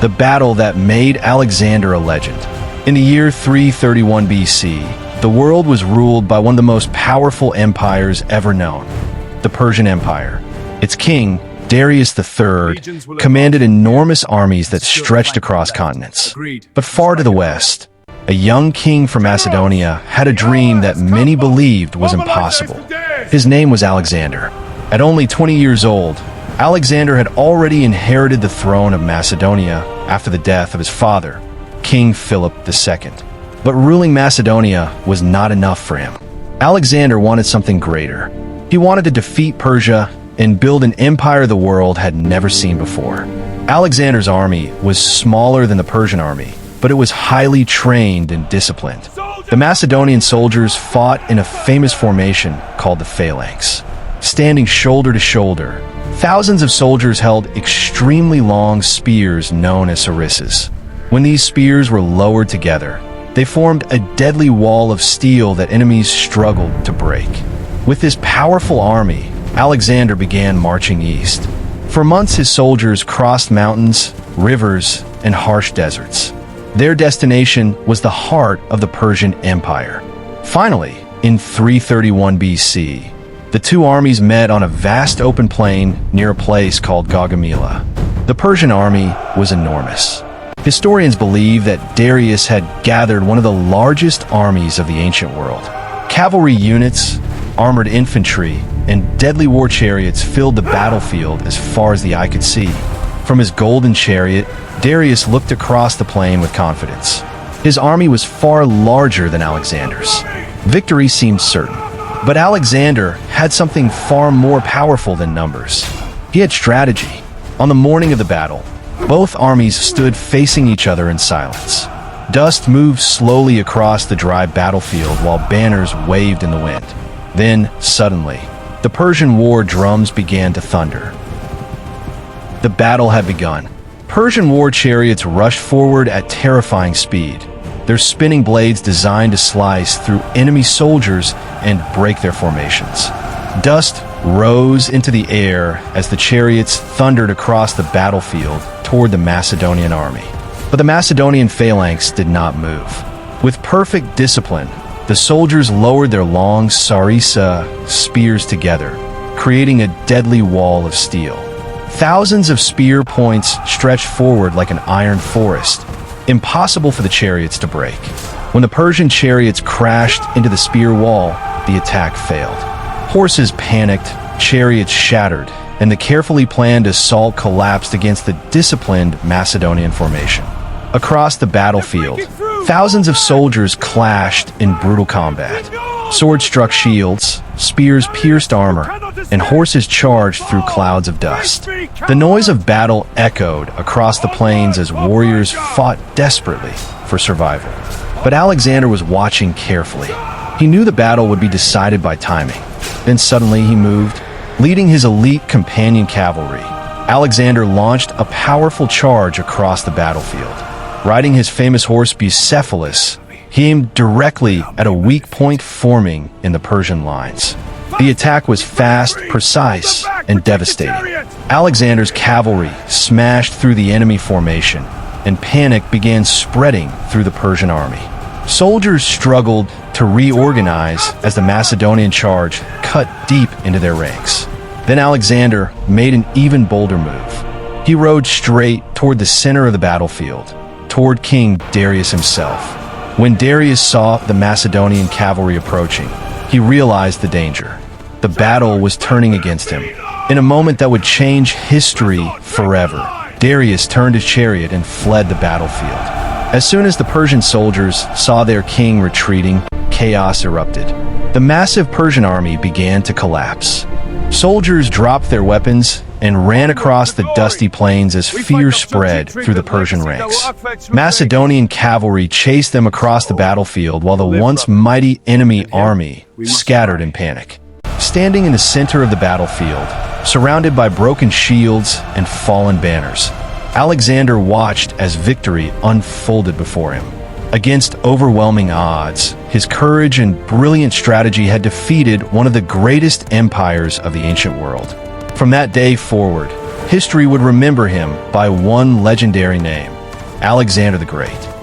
the battle that made Alexander a legend. In the year 331 BC, the world was ruled by one of the most powerful empires ever known, the Persian Empire. Its king, Darius III, commanded enormous armies that stretched across continents. But far to the west, a young king from Macedonia had a dream that many believed was impossible. His name was Alexander. At only 20 years old, Alexander had already inherited the throne of Macedonia after the death of his father, King Philip II. But ruling Macedonia was not enough for him. Alexander wanted something greater. He wanted to defeat Persia and build an empire the world had never seen before. Alexander's army was smaller than the Persian army, but it was highly trained and disciplined. The Macedonian soldiers fought in a famous formation called the phalanx. Standing shoulder to shoulder, thousands of soldiers held extremely long spears known as sarissas. When these spears were lowered together, they formed a deadly wall of steel that enemies struggled to break. With this powerful army, Alexander began marching east. For months, his soldiers crossed mountains, rivers, and harsh deserts. Their destination was the heart of the Persian Empire. Finally, in 331 BC, the two armies met on a vast open plain near a place called Gaugamela. The Persian army was enormous. Historians believe that Darius had gathered one of the largest armies of the ancient world. Cavalry units, armored infantry, and deadly war chariots filled the battlefield as far as the eye could see. From his golden chariot, Darius looked across the plain with confidence. His army was far larger than Alexander's. Victory seemed certain. But Alexander had something far more powerful than numbers. He had strategy. On the morning of the battle, both armies stood facing each other in silence. Dust moved slowly across the dry battlefield while banners waved in the wind. Then, suddenly, the Persian war drums began to thunder. The battle had begun. Persian war chariots rushed forward at terrifying speed, their spinning blades designed to slice through enemy soldiers and break their formations. Dust rose into the air as the chariots thundered across the battlefield toward the Macedonian army. But the Macedonian phalanx did not move. With perfect discipline, the soldiers lowered their long sarissa spears together, creating a deadly wall of steel. Thousands of spear points stretched forward like an iron forest, impossible for the chariots to break. When the Persian chariots crashed into the spear wall, the attack failed. Horses panicked, chariots shattered, and the carefully planned assault collapsed against the disciplined Macedonian formation. Across the battlefield, thousands of soldiers clashed in brutal combat. Swords struck shields, spears pierced armor, and horses charged through clouds of dust. The noise of battle echoed across the plains as warriors fought desperately for survival. But Alexander was watching carefully. He knew the battle would be decided by timing. Then suddenly he moved. Leading his elite companion cavalry, Alexander launched a powerful charge across the battlefield. Riding his famous horse Bucephalus, he aimed directly at a weak point forming in the Persian lines. The attack was fast, precise, and devastating. Alexander's cavalry smashed through the enemy formation, and panic began spreading through the Persian army. Soldiers struggled to reorganize as the Macedonian charge cut deep into their ranks. Then Alexander made an even bolder move. He rode straight toward the center of the battlefield, toward King Darius himself. When Darius saw the Macedonian cavalry approaching, he realized the danger. The battle was turning against him. In a moment that would change history forever, Darius turned his chariot and fled the battlefield. As soon as the Persian soldiers saw their king retreating, chaos erupted. The massive Persian army began to collapse. Soldiers dropped their weapons and ran across the dusty plains as fear spread through the Persian ranks. Macedonian cavalry chased them across the battlefield while the once mighty enemy army scattered in panic. Standing in the center of the battlefield, surrounded by broken shields and fallen banners, Alexander watched as victory unfolded before him. Against overwhelming odds, his courage and brilliant strategy had defeated one of the greatest empires of the ancient world. From that day forward, History would remember him by one legendary name, Alexander the Great.